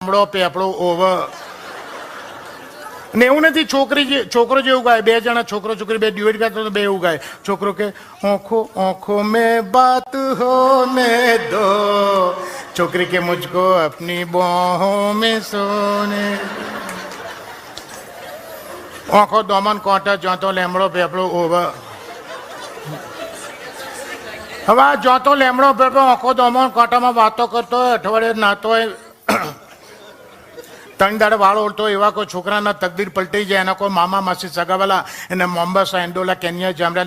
લેમડો પેપડો over. ને એવું નથી છોકરો જેવું ગાય, બે જણા છોકરો છોકરી બે ડ્યુએટ ગાતો તો બે એવું ગાય. છોકરો કે ઓખો ઓખો મેં બાત હોને દો, છોકરી કે મુझको अपनी बाहों में सोने. આંખો દોમન કોટા જોતો લેમડો પેપડો ઓવર. હવે આ જોતો લેમડો પેપડો આંખો દોમન કોટામાં વાતો કરતો હોય, અઠવાડિયે નાતો હોય, 3 દાડે વાળ ઓળતો એવા કોઈ છોકરાના તકદીર પલટી જાય. એના કોઈ મામા માસી સગાવાલા એને મોમ્બાસા, એન્ડોલા, કેન્યા, જામરા,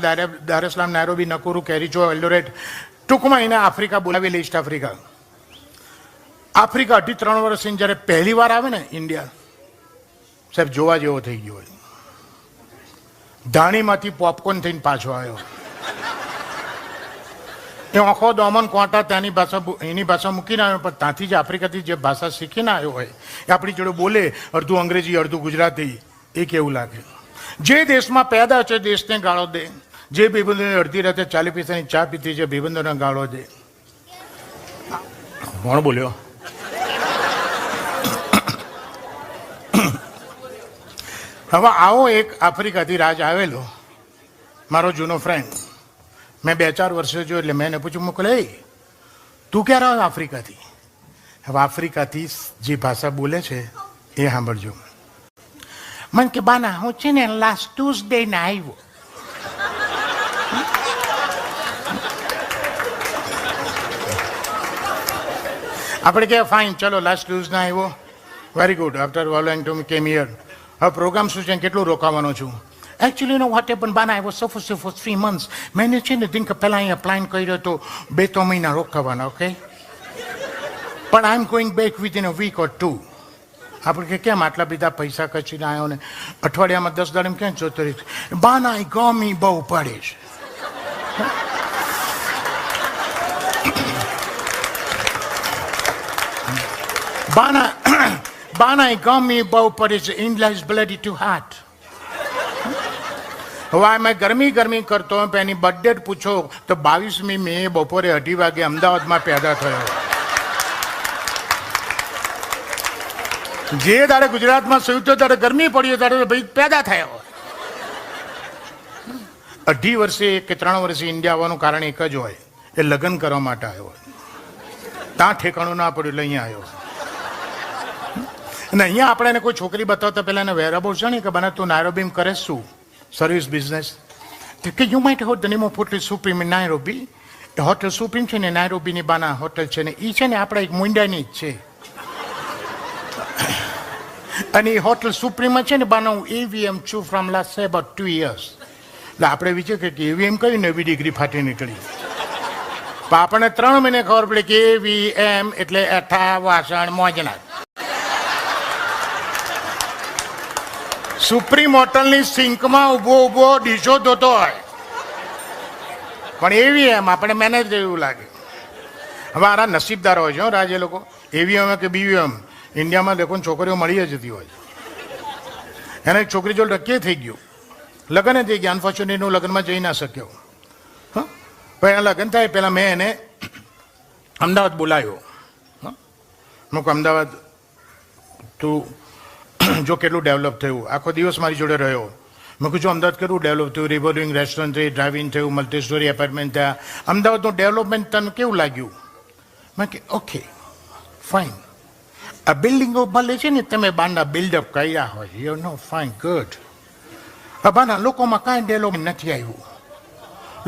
દારેસલામ, નાયરોબી, નકુરુ, કેરીચો, એલ્ડોરેટ, ટૂંકમાં એને આફ્રિકા બોલાવી લે. ઈસ્ટ આફ્રિકા 2.5-3 વર્ષની જ્યારે પહેલી વાર આવે ને ઇન્ડિયા, સાહેબ જોવા જેવો થઈ ગયો. ધાણીમાંથી પોપકોર્ન થઈને પાછો આવ્યો. એ આંખો દોમન કોટા ત્યાંની ભાષા એની ભાષા મૂકીને આવ્યો, પણ ત્યાંથી જ આફ્રિકાથી જે ભાષા શીખીને આવ્યો હોય એ આપણી જોડે બોલે, અડધું અંગ્રેજી અડધું ગુજરાતી. એ કેવું લાગે? જે દેશમાં પેદા છે દેશને ગાળો દે, જે ભાઈબંધોને અડધી રાતે 40 પૈસાની ચા પીતી છે ભાઈબંધોને ગાળો દે. કોણ બોલ્યો? હવે આવો એક આફ્રિકાથી રાજ આવેલો, મારો જૂનો ફ્રેન્ડ. મેં 2-4 વર્ષે જોયું એટલે મેં એને પૂછ્યું, મોકલે તું ક્યારે આવ્યો આફ્રિકાથી? હવે આફ્રિકાથી જે ભાષા બોલે છે એ સાંભળજો. મને કે બાના હું છે ને લાસ્ટ ટ્યુઝડે ને આવ્યો. આપણે કે ફાઇન, ચલો લાસ્ટ ટ્યુઝડે આવ્યો, very good. After following to came here. હવે પ્રોગ્રામ શું છે, કેટલું રોકાવાનો છું? Actually, you know what happened, Bana? I was supposed to for 3 months. મેં છે ને દિન પહેલાં અહીંયા પ્લાન કર્યો હતો 2-3 મહિના રોકાવાના, ઓકે? પણ I am going back within a week or 2. આપણે કે કેમ આટલા બધા પૈસા ખર્ચીને આવ્યો ને અઠવાડિયામાં 10 દાડે ક્યાં જોતો રહી? બાના એ ગમી બહુ પડે છે. બાના એ ગમી બહુ પડે છે. India is bloody two heart. હવે મેં ગરમી કરતો હોય, એની બર્થડેટ પૂછો તો 22મી મે બપોરે 2:30 વાગે અમદાવાદમાં પેદા થયો. જે દાડે ગુજરાતમાં સૂતો ત્યારે ગરમી પડી ત્યારે ભાઈ પેદા થયો. 2.5 વર્ષે કે 3 વર્ષે ઇન્ડિયા આવવાનું કારણ એક જ હોય, એ લગ્ન કરવા માટે આવ્યો. ત્યાં ઠેકાણું ના પડ્યું એટલે અહીંયા આવ્યો. અને અહીંયા આપણે એને કોઈ છોકરી બતાવતા પહેલા એને વેરાબો છે ને કે બને તું નાયરોબીમાં કરે શું? Service business. કે you might have the name of Hotel Supreme in Nairobi. એ હોટલ સુપ્રીમ છે ને નાયરોબીની બાના હોટલ છે ને એ છે ને આપણા એક મુંડાની જ છે. અને એ હોટલ સુપ્રીમમાં છે ને બાના હું એવીએમ છું ફ્રોમ લાસ્ટ અબાઉટ 2 years. એટલે આપણે વિચાર કે એવીએમ કઈ નવી ડિગ્રી ફાટી નીકળી. પણ આપણને 3 મહિને ખબર પડે કે એવીએમ એટલે એઠા વાસણ મોજના. સુપ્રીમ હોટલની સિંકમાં ઊભો ડીશો ધોતો હોય, પણ એવી એમ આપણે મેનેજ એવું લાગે. હવે આરા નસીબદાર હોય છે રાજ એ લોકો. એવીએમ કે બીવીએમ ઇન્ડિયામાં દેખો છોકરીઓ મળી જતી હોય. એને એક છોકરી જોડે ટકે થઈ ગયું, લગ્ન થઈ ગયા. અનફોર્ચ્યુનેટલી હું લગ્નમાં જઈ ના શક્યો. હા, પણ એના લગ્ન થાય પહેલાં મેં એને અમદાવાદ બોલાવ્યો. હું કહું અમદાવાદ તું જો કેટલું ડેવલપ થયું. આખો દિવસ મારી જોડે રહ્યો. મેં કીધું અમદાવાદ કેટલું ડેવલપ થયું, રિવોલ્વિંગ રેસ્ટોરન્ટ થઈ, ડ્રાઇવિંગ થયું, મલ્ટી સ્ટોરી એપાર્ટમેન્ટ થયા. અમદાવાદનું ડેવલપમેન્ટ તને કેવું લાગ્યું? મેં કે ઓકે ફાઇન. આ બિલ્ડિંગો ભલે છે ને તમે બાના બિલ્ડઅપ કર્યા હોય, યુ નો ફાઇન ગુડ. બાના લોકોમાં કાંઈ ડેવલપમેન્ટ નથી આવ્યું.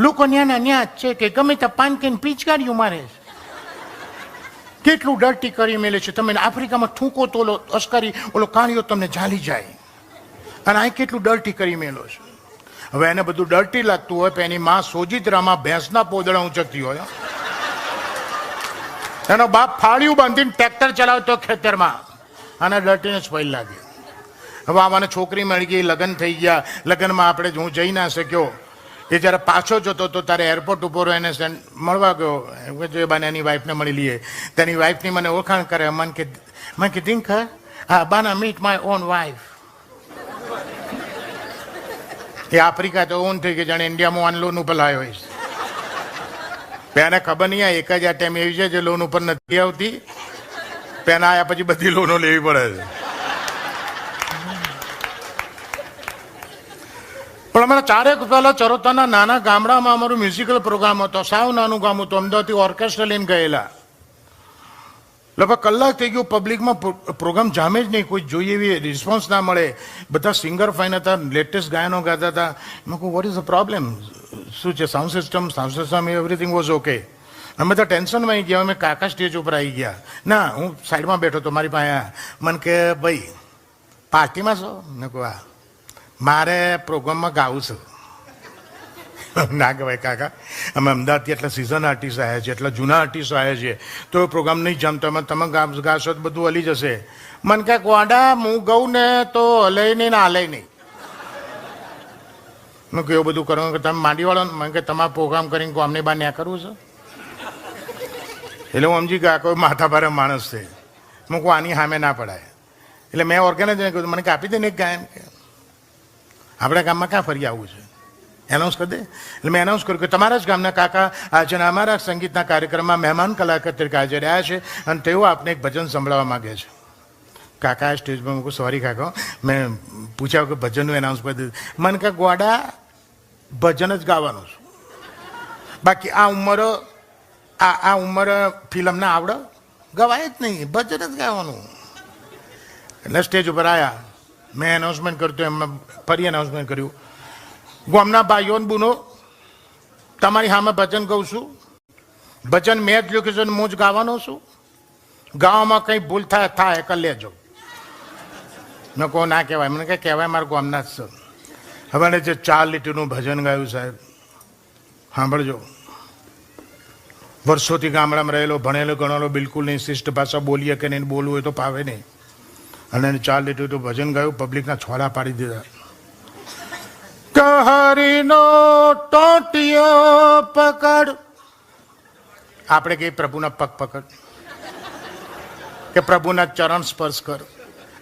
લોકો ન્યાના ન્યા જ છે કે ગમે ત્યાં પાનકેન પીચકારીઓ મારે. કેટલું ડર્ટી કરી મેલે છે. તમે આફ્રિકામાં થૂકો તો ઓલો અસ્કારી ઓલો કાણીઓ તમને ઝાલી જાય. અને અહીં કેટલું ડર્ટી કરી મેલો છે. હવે એને બધું ડર્ટી લાગતું હોય પણ એની માં સોજિત્રામાં ભેંસના પોદળા ઊંચકતી હોય. એનો બાપ ફાળિયું બાંધીને ટ્રેક્ટર ચલાવતો ખેતરમાં. આના ડર્ટીને જ પહેલ લાગે. હવે આવાને છોકરી મળી ગઈ, લગ્ન થઈ ગયા. લગ્નમાં આપણે હું જઈ ના શક્યો. એ જ્યારે પાછો જતો તો તારે એરપોર્ટ ઉપર એને મળવા ગયો. જે બાને એની વાઈફને મળી લઈએ. તેની વાઈફની મને ઓળખાણ કરે. મને કે દિંક હા બાના મીટ માય ઓન વાઈફ. એ આફ્રિકા તો ઓન થઈ ગઈ, જાણે ઇન્ડિયામાં ઓન લોન ઉપર લાવ્યો હોય. એને ખબર નહીં આ એક જ આ ટાઈમ એવી છે જે લોન ઉપર નથી આવતી. પેન આવ્યા પછી બધી લોનો લેવી પડે છે. પણ અમારા 4 એક પહેલા ચરોતરના નાના ગામડામાં અમારું મ્યુઝિકલ પ્રોગ્રામ હતો. સાવ નાનું ગામ હતું. અમદાવાદથી ઓર્કેસ્ટ્રા લઈને ગયેલા. લગભગ કલાક થઈ ગયું, પબ્લિકમાં પ્રોગ્રામ જામે જ નહીં, કોઈ જોઈએ એવી રિસ્પોન્સ ના મળે. બધા સિંગર ફાઇન હતા, લેટેસ્ટ ગાયનો ગાતા હતા. મેં કહું વોટ ઇઝ ધ પ્રોબ્લેમ, શું છે? Sound system everything was okay. અમે તો ટેન્શનમાં આવી ગયા. અમે કાકા સ્ટેજ ઉપર આવી ગયા. ના, હું સાઈડમાં બેઠો હતો, મારી પાસે મને કે ભાઈ પાર્ટીમાં છો? મેં કહું હા, મારે પ્રોગ્રામમાં ગાવું છું. ના કહેવાય કાકા, અમે અમદાવાદથી એટલા સિઝન આર્ટિસ્ટ આવ્યા છીએ, એટલા જૂના આર્ટિસ્ટ આવ્યા છીએ, તો પ્રોગ્રામ નહીં જમતો. તમે ગાશો તો બધું હલી જશે. મને કહે ગોડા હું ગઉં ને તો હલે નહીં ને હાલે નહીં. મેં કહ્યું બધું કરવાનું કે તમે માંડીવાળો ને? મને કે તમારે પ્રોગ્રામ કરીને ગામની બહાર ન્યા કરવું છે? એટલે હું સમજી ગયા કોઈ માથા ભારે માણસ છે. હું કહું આની સામે ના પડાય. એટલે મેં ઓર્ગેનાઇઝરને કહ્યું મને કાપી દે ને એક ગાયન, કે આપણા ગામમાં ક્યાં ફરી આવવું છે, એનાઉન્સ કરી દે. એટલે મેં એનાઉન્સ કર્યું કે તમારા જ ગામના કાકા આજે અમારા સંગીતના કાર્યક્રમમાં મહેમાન કલાકાર તરીકે હાજર રહ્યા છે અને તેઓ આપને એક ભજન સંભળાવવા માગે છે. કાકા સ્ટેજ પર મૂકું સોરી કાકા, મેં પૂછ્યા કે ભજનનું એનાઉન્સ કરી દીધું. મને કે ગોડા ભજન જ ગાવાનું છે, બાકી આ ઉંમર ફિલ્મને આવડે ગવાય જ નહીં, ભજન જ ગાવાનું. એટલે સ્ટેજ ઉપર આવ્યા, મેં એનાઉન્સમેન્ટ કર્યું તો એમાં ફરી એનાઉન્સમેન્ટ કર્યું. ગામના ભાઈઓ ને બુનો, તમારી સામે ભજન ગાઉં છું. ભજન મેં જ લખ્યું છે, હું જ ગાવાનો છું. ગાવામાં કંઈ ભૂલ થાય કરી લેજો. મેં કહું ના કહેવાય. મને કંઈ કહેવાય, મારા ગામના જ છે. હવે જે 4 લીટીનું ભજન ગાયું સાહેબ, સાંભળજો. વર્ષોથી ગામડામાં રહેલો, ભણેલો ગણેલો, બિલકુલ નહીં, શિષ્ટ ભાષા બોલીએ કે નહીં, બોલવું હોય તો ફાવે નહીં. અને 4 લીટીનું ભજન ગાયું, પબ્લિકના છોડા પાડી દીધા. હરિનો ટોટિયો પકડ, આપણે કહીએ પ્રભુના પગ પકડ, કે પ્રભુના ચરણ સ્પર્શ કર.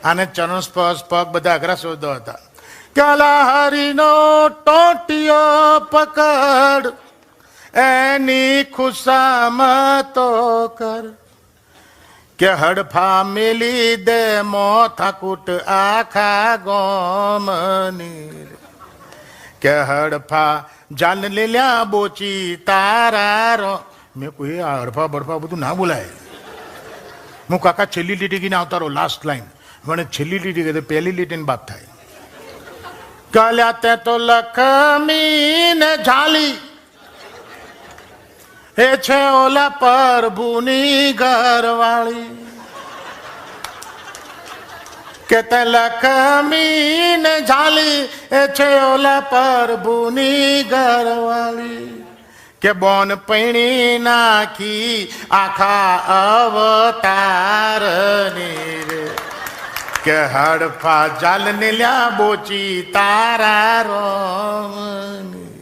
આને ચરણ સ્પર્શ પગ બધા અઘરા શબ્દો હતા. કલા હરિનો ટોટિયો પકડ, એની ખુશામતો કર, કે હડફા મેલી દે મોથાકૂટ આખા ગોમની, કે હડફા જાન લેલ્યા બોચી તારા રો. મેં કોઈ આ હડફા બડફા બધું ના બોલાય. હું કાકા છેલ્લી લીટી કીને આવતા રહો, લાસ્ટ લાઈન. મને છેલ્લી લીટી કહે પહેલી લીટીને બાપ થાય. કલ્યા તે તો લખમી ને ઝાલી, એ છે ઓલા પ્રભુની ઘરવાળી, કે તે લખમી ને ઝાલી, એ છે ઓલા પ્રભુની ઘરવાળી, કે બોન પૈણી નાખી આખા અવતારની રે, કે હડફા જાલ ને લ્યા બોચી તારા રોમની.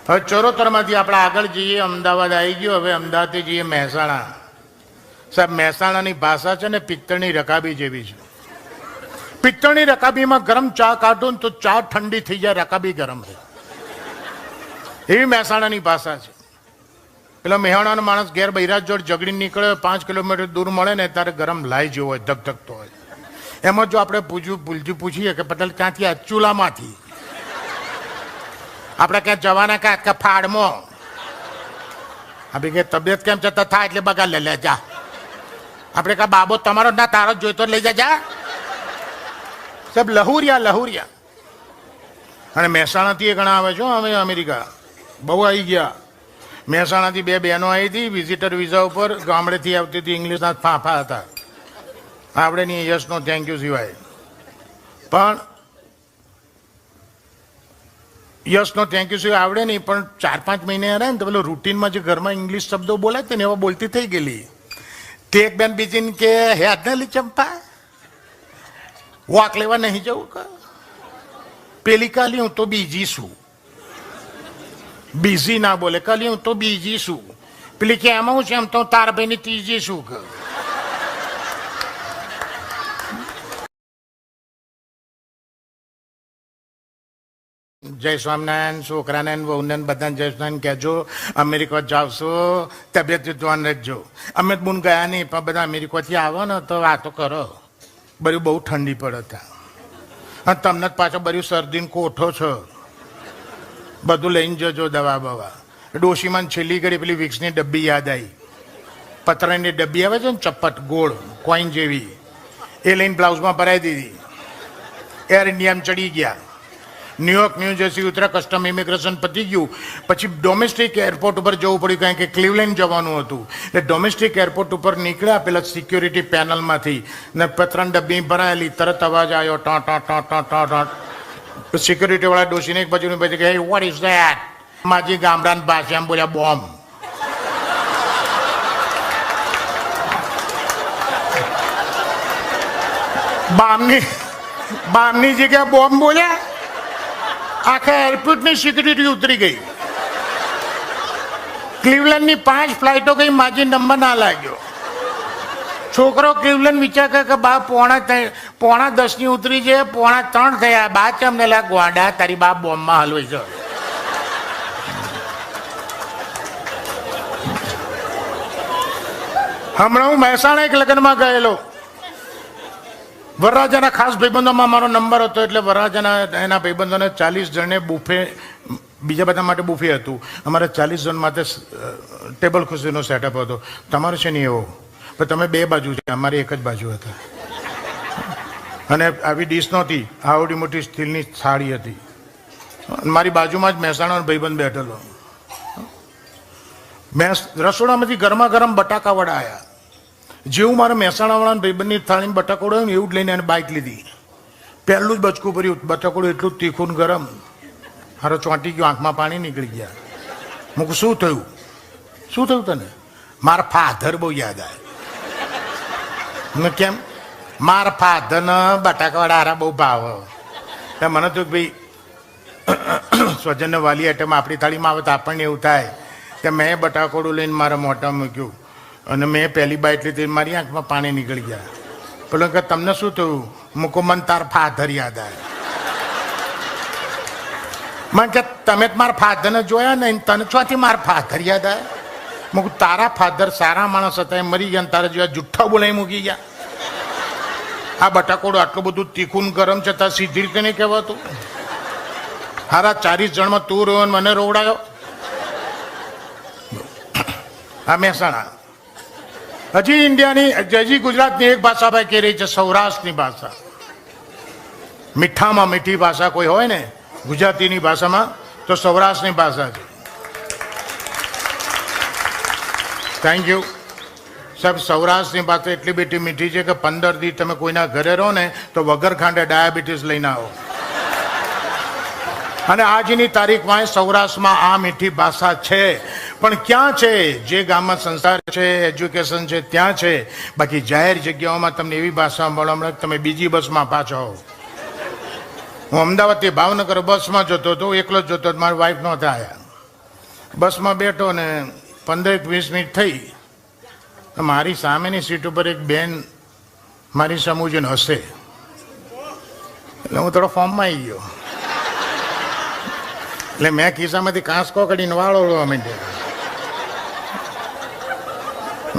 હવે ચરોતરમાંથી આપણે આગળ જઈએ, અમદાવાદ આવી ગયો. હવે અમદાવાદથી જઈએ મહેસાણા. સાહેબ મહેસાણાની ભાષા છે ને પિત્તળની રકાબી જેવી છે. પિત્તળની રકાબીમાં ગરમ ચા કાઢો ને તો ચા ઠંડી થઈ જાય, રકાબી ગરમ રહે, એવી મહેસાણાની ભાષા છે. પેલો મહેસાણાનો માણસ ઘેર બૈરાજ જોડ ઝઘડી નીકળે, 5 કિલોમીટર દૂર મળે ને ત્યારે ગરમ લાઈ જેવો હોય, ધગધગતો હોય. એમાં જો આપણે પૂછીએ કે પટેલ ક્યાંથી? આ ચૂલામાંથી. આપણે ક્યાં જવાના કે ફાડમાં? આપણી કે તબિયત કેમ છે? થાય એટલે બગા લે જા. આપણે કા બાબો તમારો ના તારો જ જોઈતો લઈ જા. સબ લહુરિયા. અને મહેસાણાથી ઘણા આવે છે અમે અમેરિકા, બહુ આવી ગયા. મહેસાણાથી 2 બહેનો આવી હતી વિઝિટર વિઝા ઉપર, ગામડેથી આવતી હતી, ઇંગ્લિશના ફાંફા હતા. આપણે નહીં યસનો થેન્ક યુ સિવાય. પણ યસનો થેન્ક યુ સિવાય આવડે નહીં. પણ 4-5 મહિને રહે ને તો પેલો રૂટીનમાં જે ઘરમાં ઇંગ્લિશ શબ્દો બોલાય ને એવા બોલતી થઈ ગયેલી. તે એક બેન બીજીને કે હે આજના ચંપા વોક લેવા નહીં જવું કે? પેલી કાલી હું તો બીજી છું. બીજી ના બોલે, કાલી હું તો બીજી છું. પેલી કે એમાં હું છે, એમ તો તાર ભાઈની ત્રીજી છું કે. જય સ્વામિનારાયણ, છોકરાને વહુને બધાને જય સ્વામિનારાયણ કહેજો. અમેરિકા જાવશો, તબિયત ધ્યાન રાખજો. અમે બુન ગયા નહીં, પણ બધા અમેરિકાથી આવો ને તો વાતો કરો. બધું બહુ ઠંડી પડે ત્યાં, અને તમને જ પાછો બધું શરદીને કોઠો છો. બધું લઈને જજો, દવા બવા. ડોશીમાં છેલ્લી ઘડી પેલી વિક્સની ડબ્બી યાદ આવી. પતરાની ડબ્બી આવે છે ને, ચપ્પટ ગોળ કોઈન જેવી, એ લઈને બ્લાઉઝમાં ભરાઈ દીધી. એર ઇન્ડિયામાં ચડી ગયા. ન્યુયોર્ક ન્યૂ જર્સી ઉતર્યા, કસ્ટમ ઇમિગ્રેશન પતી ગયું. પછી ડોમેસ્ટિક એરપોર્ટ ઉપર જવું પડ્યું, કારણ કે ક્લિવલેન્ડ જવાનું હતું. એટલે ડોમેસ્ટિક એરપોર્ટ ઉપર નીકળ્યા પેલા સિક્યોરિટી પેનલમાંથી, ને પતરાની ડબ્બી ભરાયેલી. તરત અવાજ આવ્યો, ટા ટા ટા ટા ટા ટા. સિક્યોરિટી વાળા ડોસીને એક બાજુની બાજુ કહે, વોટ ઇઝ ધેટ? માજી ગામડાની ભાષામાં બોલ્યા, બોમ્બ. બામની જગ્યાએ બોમ્બ બોલ્યા. આખા એરપોર્ટની સિક્યુરિટી ઉતરી ગઈ. ક્લિવલેન્ડની 5 ફ્લાઇટો ગઈ, માજી નંબર ના લાગ્યો. છોકરો ક્લિવલેન્ડ વિચાર કરે કે બા પોણા 10ની ઉતરી છે, પોણા 3 થયા. બા ચમને લા ગોડા, તારી બા બોમ્બમાં હલવાઈ છે. હમણાં હું મહેસાણા એક લગ્નમાં ગયેલો. વરરાજાના ખાસ ભાઈબંધોમાં મારો નંબર હતો, એટલે વરરાજાના એના ભાઈબંધોને 40 જણને બુફે, બીજા બધા માટે બુફે હતું. અમારે 40 જણ માટે ટેબલ ખુરશીનો સેટઅપ હતો. તમારો છે નહીં એવો, પણ તમે 2 બાજુ છે, અમારી એક જ બાજુ હતા. અને આવી ડીશ નહોતી, આવડી મોટી સ્ટીલની થાળી હતી. મારી બાજુમાં જ મહેસાણાનો ભાઈબંધ બેઠેલો. રસોડામાંથી ગરમા ગરમ બટાકા વડા આવ્યા. જેવું મારા મહેસાણાવાળાના ભાઈબંધની થાળીમાં બટાકોડો ને એવું જ લઈને એને બાઇક લીધી. પહેલું જ બચકું ભર્યું, બટાકોડું એટલું તીખું ગરમ. હારો ચોંટી ગયો, આંખમાં પાણી નીકળી ગયા. હું શું થયું? શું થયું તને? મારા ફાધર બહુ યાદ આવે. મેં કેમ? મારા ફાધરને બટાકાવાળા હારા બહુ ભાવ. મને તો ભાઈ સ્વજનને વાલી આઈટમ આપણી થાળીમાં આવે તો આપણને એવું થાય કે મેં બટાકોડું લઈને મારા મોઢા મૂક્યું અને મેં પહેલી બાઈટ લીધી, મારી આંખમાં પાણી નીકળી ગયા. પેલો કે તમને શું થયું? મૂકો, મને તાર ફાધર યાદ આવે. મને કે તમે જ મારા ફાધરને જોયા ને, તને ચોથી મારા ફાધર યાદ આવે? મૂકું, તારા ફાધર સારા માણસ હતા, એ મરી ગયા, તારા જેવા જુઠ્ઠા બોલાવી મૂકી ગયા. આ બટાકોડું આટલું બધું તીખું ગરમ છે, તાર સીધી રીતે નહીં કહેવાતું? હારા 40 જણમાં તું રહ્યો ને મને રોવડાયો. આ મહેસાણા. હજી ઇન્ડિયાની, હજી ગુજરાતની એક ભાષા ભાઈ કહી રહી છે, સૌરાષ્ટ્રની ભાષા. મીઠામાં મીઠી ભાષા કોઈ હોય ને ગુજરાતીની ભાષામાં તો સૌરાષ્ટ્રની ભાષા છે. થેન્ક યુ સાહેબ. સૌરાષ્ટ્રની ભાષા એટલી બેટી મીઠી છે કે 15 દી તમે કોઈના ઘરે રહો ને તો વગર ખાંડે ડાયાબિટીસ લઈને આવો. અને આજની તારીખમાં સૌરાષ્ટ્રમાં આ મીઠી ભાષા છે, પણ ક્યાં છે? જે ગામમાં સંસ્કાર છે, એજ્યુકેશન છે, ત્યાં છે. બાકી જાહેર જગ્યાઓમાં તમને એવી ભાષા મળવા મળે તમે બીજી બસમાં પાછા હો. હું અમદાવાદથી ભાવનગર બસમાં જતો હતો, એકલો જ જતો હતો, મારી વાઈફ નહોતા આવ્યા. બસમાં બેઠો ને 15-20 મિનિટ થઈ, મારી સામેની સીટ ઉપર એક બેન મારી સમૂહ જોઈને હસે. એટલે હું થોડો ફોર્મમાં આવી ગયો. એટલે મેં ખિસ્સામાંથી કાંસકો કાઢીને વાળો માંડ્યો.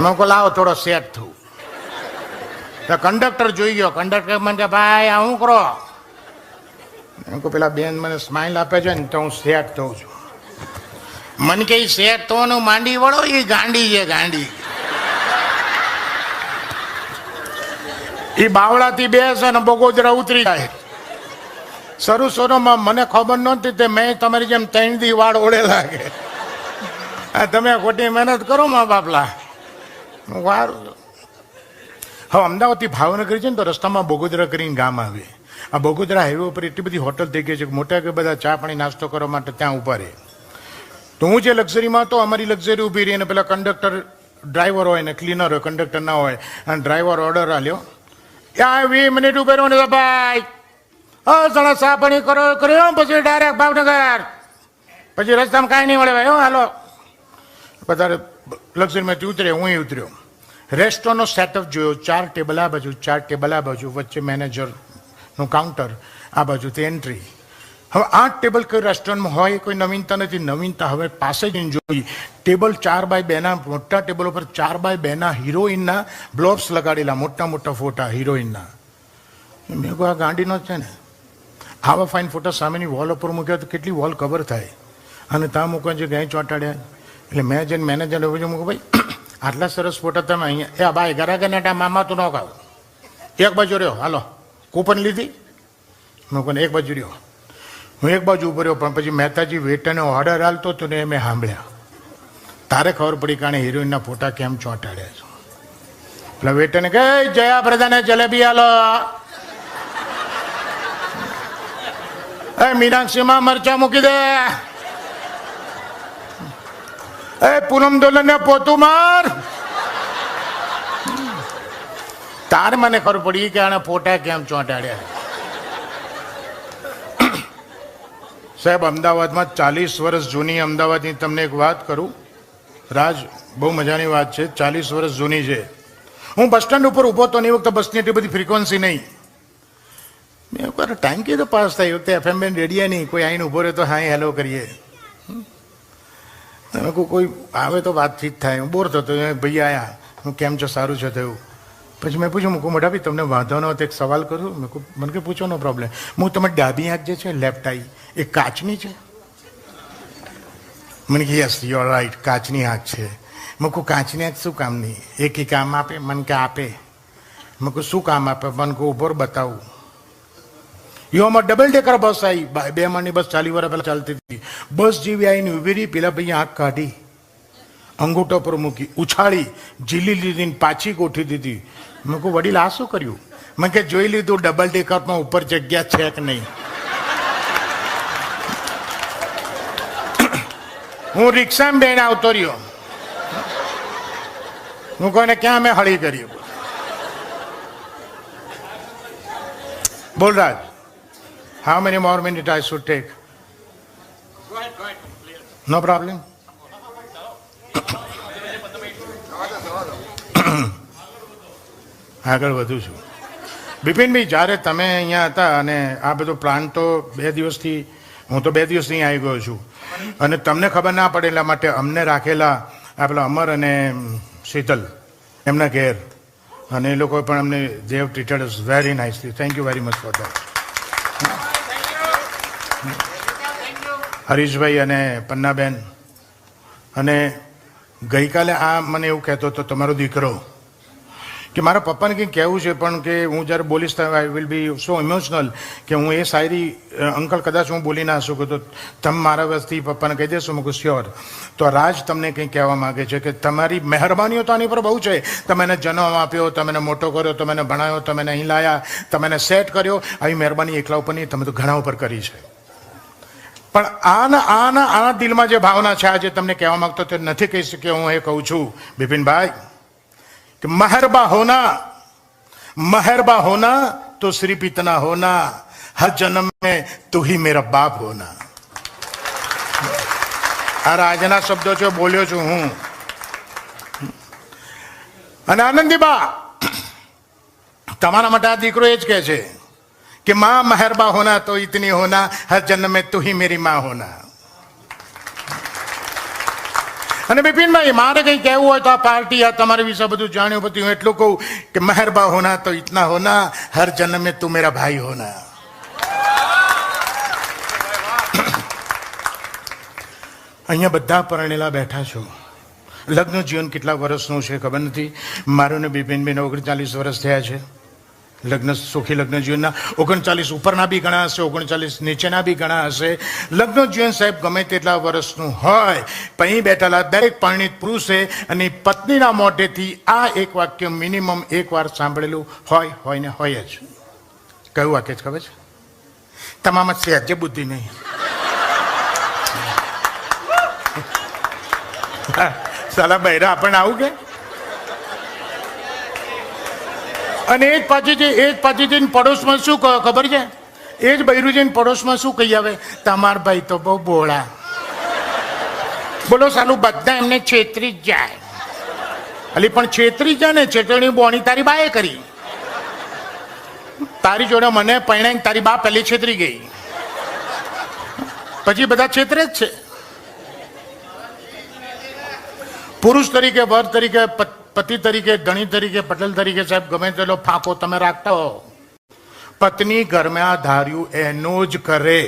મેં કહું લાવો થોડો સેટ થયું. તો કંડક્ટર જોઈ ગયો. કંડક્ટર મને કે ભાઈ આ શું કરો? મેં કહું પેલા બેન મને સ્માઇલ આપે છે ને તો હું સેટ થઉં છું. મને કે સેટ થવાનું માંડી વળો, એ ગાંડી છે ગાંડી. એ બાવળાથી બેસે ને બગોદરા ઉતરી જાય. શરૂમાં મને ખબર નહોતી તે મેં તમારી જેમ 3 દી વાળ ઓળે લાગે. તમે ખોટી મહેનત કરો મા બાપલા. વારું. હવે અમદાવાદથી ભાવનગર છે ને તો રસ્તામાં બગોદરા કરીને ગામ આવે. આ બગોદરા હાઈવે ઉપર એટલી બધી હોટલ થઈ ગઈ છે કે મોટા કે બધા ચા પાણી નાસ્તો કરવા માટે ત્યાં ઉભા રહે. તો હું જે લક્ઝરીમાં હતો, અમારી લક્ઝરી ઊભી રહી, અને પેલા કંડક્ટર ડ્રાઈવર હોય ને ક્લીનર હોય, કંડક્ટર ના હોય, અને ડ્રાઈવર ઓર્ડર આલ્યો, ત્યાં 20 મિનિટ ઉભે રહો ને ભાઈ, સાડા ચા પાણી કર્યો પછી ડાયરેક્ટ ભાવનગર. પછી રસ્તામાં કાંઈ નહીં મળે ભાઈ, હાલો. બધા લક્ઝરીમાંથી ઉતરે, હું ઉતર્યો. રેસ્ટોરન્ટનો સેટઅપ જોયો. 4 ટેબલ આ બાજુ, 4 ટેબલ આ બાજુ, વચ્ચે મેનેજરનું કાઉન્ટર, આ બાજુથી એન્ટ્રી. હવે 8 ટેબલ કોઈ રેસ્ટોરન્ટમાં હોય કોઈ નવીનતા નથી. નવીનતા હવે પાસે જઈને જોઈ. ટેબલ 4x2 મોટા ટેબલ ઉપર 4x2 હિરોઈનના બ્લોબ્સ લગાડેલા, મોટા મોટા ફોટા હિરોઈનના. મેં કહું આ ગાંડીનો જ છે ને, આવા ફાઇન ફોટા સામેની વોલ ઉપર મૂક્યા તો કેટલી વોલ કવર થાય, અને ત્યાં મૂકવા જે ગાય ચોંટાડ્યા. એટલે મેં જઈને મેનેજરને પૂછ્યું, મૂકું ભાઈ આટલા સરસ ફોટા તમે અહીંયા, એ ભાઈ ગરાગના મામા તું ન ખાવ, એક બાજુ રહ્યો, હાલો કૂપન લીધી. મેં કહું એક બાજુ રહ્યો. હું એક બાજુ ઉભો રહ્યો, પણ પછી મહેતાજી વેટરને ઓર્ડર હાલતો હતો ને મેં સાંભળ્યા. તારે ખબર પડી કારણે હિરોઈનના ફોટા કેમ ચોંટાડ્યા છે. એટલે વેટરને કહે જયા પ્રધાને જલેબી હાલો, એ મીનાક્ષીમાં મરચા મૂકી દે, એ પૂનમ દોલન ને પોતું માર. તારે મને ખબર પડી કે આને ફોટા કેમ ચોંટાડ્યા. સાહેબ અમદાવાદમાં 40 વર્ષ જૂની અમદાવાદની તમને એક વાત કરું રાજ, બહુ મજાની વાત છે. 40 વર્ષ જૂની છે. હું બસ સ્ટેન્ડ ઉપર ઊભો તો એ વખતે બસની એટલી બધી ફ્રીક્વન્સી નહીં. મેં કહ્યું ટાઈમ કીધો પાસ થાય, એ વખતે FM બેન રેડિયા નહીં, કોઈ આવીને ઊભો રહે તો હા હેલો કરીએ. મેં કહું કોઈ આવે તો વાતચીત થાય. હું બોર થતો, ભાઈ આવ્યા, હું કેમ છો, સારું છે થયું. પછી મેં પૂછ્યું, મૂકું મોટા ભાઈ તમને વાંધો ન હતો એક સવાલ કરું. મેં કહું મને કે પૂછો નો પ્રોબ્લેમ. હું તમારી ડાબી આંખ જે છે લેફ્ટ આઈ એ કાચની છે? મને કે યસ યુ આર રાઈટ, કાચની આંખ છે. મેં કહું કાચની આંખ શું કામની? એક કામ આપે? મને કે આપે. મેં કહું શું કામ આપે? મને કહું ઉભો બતાવું. યુવામાં ડબલ ડેકર બસ આવી, 2 માળની બસ 40 વર્ષ પહેલાં ચાલતી હતી. બસ જેવી આવીને ઉભી રહી, પેલા ભાઈ આંખ કાઢી, અંગૂઠા પર મૂકી, ઉછાળી, ઝીલી લીધી, પાછી ગોઠવી દીધી. મેં કહું વડીલ આ શું કર્યું? મેં કે જોઈ લીધું ડબલ ડેકરમાં ઉપર જગ્યા છે કે નહીં. હું રિક્ષામાં બેન આવતો રહ્યો. હું કોને ક્યાં મેં હળી કર્યું? બોલ રાજ, how many more minutes I should take? No problem. આગળ વધુ છું. બિપિનભાઈ, જ્યારે તમે અહીંયા હતા અને આ બધો પ્લાન તો 2 દિવસથી, હું તો 2 દિવસથી આવી ગયો છું, અને તમને ખબર ના પડે એટલા માટે અમને રાખેલા આ પેલા અમર અને શીતલ એમના ઘેર, અને એ લોકો પણ અમને they have treated us very nicely. Thank you very much for that. Harishbhai અને પન્નાબેન. અને ગઈકાલે આ મને એવું કહેતો હતો તમારો દીકરો કે મારા પપ્પાને કંઈક કહેવું છે, પણ કે હું જ્યારે બોલીશ તો I will be so emotional કે હું એ શાયરી અંકલ કદાચ હું બોલી ના શકું, તો તમે મારા વસ્તી પપ્પાને કહી દેશો? મેં કહું શ્યોર. તો રાજ તમને કંઈક કહેવા માગે છે કે તમારી મહેરબાનીઓ તો આની પર બહુ છે. તમે એને જન્મ આપ્યો, તમે એને મોટો કર્યો, તમે એને ભણાયો, તમે એને અહીં લાયા, તમે એને સેટ કર્યો. આવી મહેરબાની એકલા ઉપર નહીં, તમે તો ઘણા ઉપર કરી છે. પણ આના દિલમાં જે ભાવના છે આજે તમને કહેવા માંગતો તે નથી કહી શક્યો. હું એ કહું છું બિપિનભાઈ कि मेहरबा होना तो सिर्फ इतना होना, हर जन्म में तू ही मेरा बाप होना. આ રાજના શબ્દો છે, બોલ્યો છું હું. અને આનંદીબા, તમારા માટે આ દીકરો એ જ કહે છે કે માँ मेहरबा होना तो इतनी होना, हर जन्म में तू ही मेरी माँ होना. અને બિપિનભાઈ, મારે કંઈ કહેવું હોય તો આ પાર્ટી, આ તમારી વિશે બધું જાણ્યું બધું, હું એટલું કહું કે મહેરબા હોના તો ઇતના હોના, હર જન્મ में તું મેરા ભાઈ હોના. અહીંયા બધા પરણેલા બેઠા છો. લગ્ન જીવન કેટલા વર્ષનું છે ખબર નથી. મારું ને બિપિનભાઈને 39 વર્ષ થયા છે. લગ્ન, સુખી લગ્ન જીવનના 39 ઉપરના બી ઘણા હશે, 39 નીચેના બી ઘણા હશે. લગ્ન જીવન સાહેબ ગમે તેટલા વર્ષનું હોય, અહીં બેઠેલા દરેક પરિણીત પુરુષે અને પત્નીના મોઢેથી આ એક વાક્ય મિનિમમ એક વાર સાંભળેલું હોય ને હોય જ. કયું વાક્ય છે ખબર છે? તમામ સહેજે બુદ્ધિ નહીં. સાલા બૈરા આપણને આવું કે? અને એ જ પાછી જઈને પડોશમાં શું ખબર છે? એ જ બૈરું જઈને પડોશમાં શું કહી આવે? તમાર ભાઈ તો બહુ બોળા. બોલો સાલું, બધા એમને છેતરી જ જાય. અલી પણ છેતરી જાય ને, છેતરણી બોણી તારી બાએ કરી. તારી જોડે મને પરણાઈને તારી બા પહેલી છેતરી ગઈ. પછી બધા છેતરે જ છે. પુરુષ તરીકે, વર તરીકે, પતિ તરીકે, ધણી તરીકે, પટેલ તરીકે, સાહેબ ગમે તેટલો ફાંકો તમે રાખતા હો, પત્ની ઘરમાં ધાર્યું એનો જ કરે.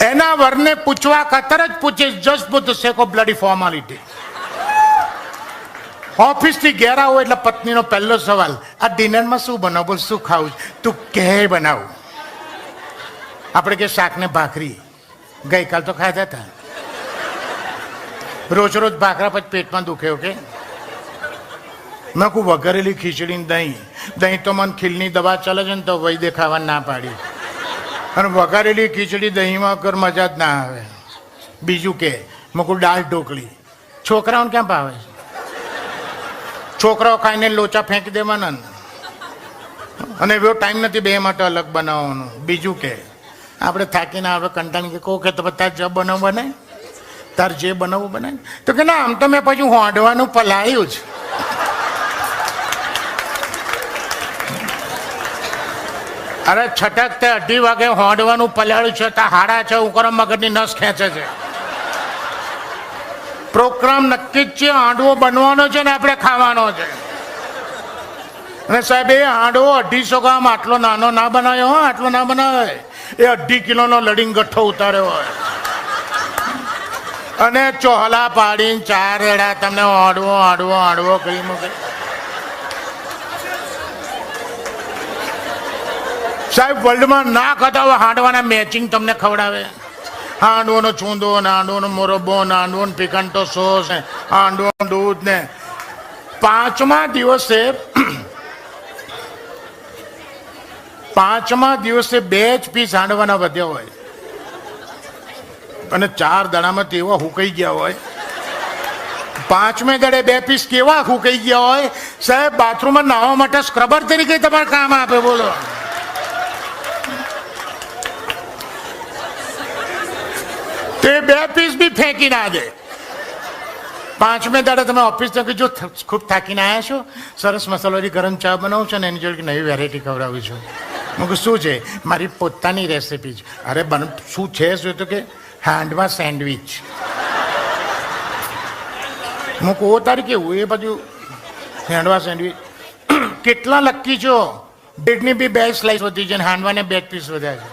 એના વરને પૂછવા ખાતર જ પૂછે, just for the sec of bloody formality. Office થી ઘેર આવો એટલે પત્નીનો પહેલો સવાલ, આ ડિનરમાં શું બનાવ, બોલ શું ખાવું, તું કે બનાવું. આપણે કે શાક ને ભાખરી, ગઈકાલ તો ખાધા હતા. રોજ રોજ ભાખરા પછી પેટમાં દુખે. ઓકે, મેં કહું વઘારેલી ખીચડી ને દહીં. દહીં તો મને ખીલની દવા ચાલે છે ને તો વૈદ્ય ખાવા ના પાડી. અને વઘારેલી ખીચડી દહીંમાં કર મજા જ ના આવે. બીજું કે મેં કહું દાળ ઢોકળી. છોકરાઓને ક્યાં ભાવે? છોકરાઓ ખાઈને લોચા ફેંકી દેવાના. અને એવો ટાઈમ નથી બે માટે અલગ બનાવવાનો. બીજું કે આપણે થાકીને આપણે કંટાળી કે કહો કે તો તાર જે બનાવવું બનાય, તાર જે બનાવવું બનાય. તો કે ના, આમ તો મેં પછી હોંડવાનું પલાળ્યું જ. અરે છટક તે 2:30 વાગે હોંડવાનું પલાળ્યું છે, તો 6:30 ઉકર મગજની નસ ખેંચે છે. પ્રોગ્રામ નક્કી જ છે, હાંડવો બનવાનો છે ને આપણે ખાવાનો છે. અને સાહેબ એ હાંડવો 250 ગ્રામ આટલો નાનો ના બનાવ્યો હોય, આટલો ના બનાવે. એ 2.5 કિલોનો લડીંગ ગઠ્ઠો ઉતાર્યો હોય અને ચોહલા પાડીને 4 રેડા તમને હાંડવો હાંડવો હાંડવો કરી મૂકે. સાહેબ વર્લ્ડમાં ના ખાતા હોય હાંડવાના મેચિંગ તમને ખવડાવે. હાંડવોનો ચૂંદો ને હાંડવોનો મોરબ્બો ને હાંડવોનો પિકાન્ટો સોસ ને હાંડવોનું દૂધ ને. 5મા દિવસે 2 જ પીસ હાંડવાના વધ્યા હોય અને 4 દાડામાં તેવા હુકાઈ ગયા હોય. 5મે દાડે 2 પીસ કેવા હુકાઈ ગયા હોય સાહેબ, બાથરૂમમાં નાહવા માટે સ્ક્રબર તરીકે તમારે કામ આપે. બોલો, તે 2 પીસ બી ફેંકી ના દે. 5મે દાડે તમે ઓફિસ તક જો ખૂબ થાકીને આવ્યા છો, સરસ મસાલાવાળી ગરમ ચા બનાવું છો ને એની જોડે નવી વેરાયટી ખવડાવું છું. હું કહું શું છે? મારી પોતાની રેસીપી છે. અરે શું છે? શું તો કે હાંડવા સેન્ડવિચ. હું કહું તારી કેવું એ બધું હાંડવા સેન્ડવિચ. કેટલા લક્કી છો? બ્રેડની બી 2 સ્લાઇસ વધી છે અને હાંડવાને 2 પીસ વધ્યા છે.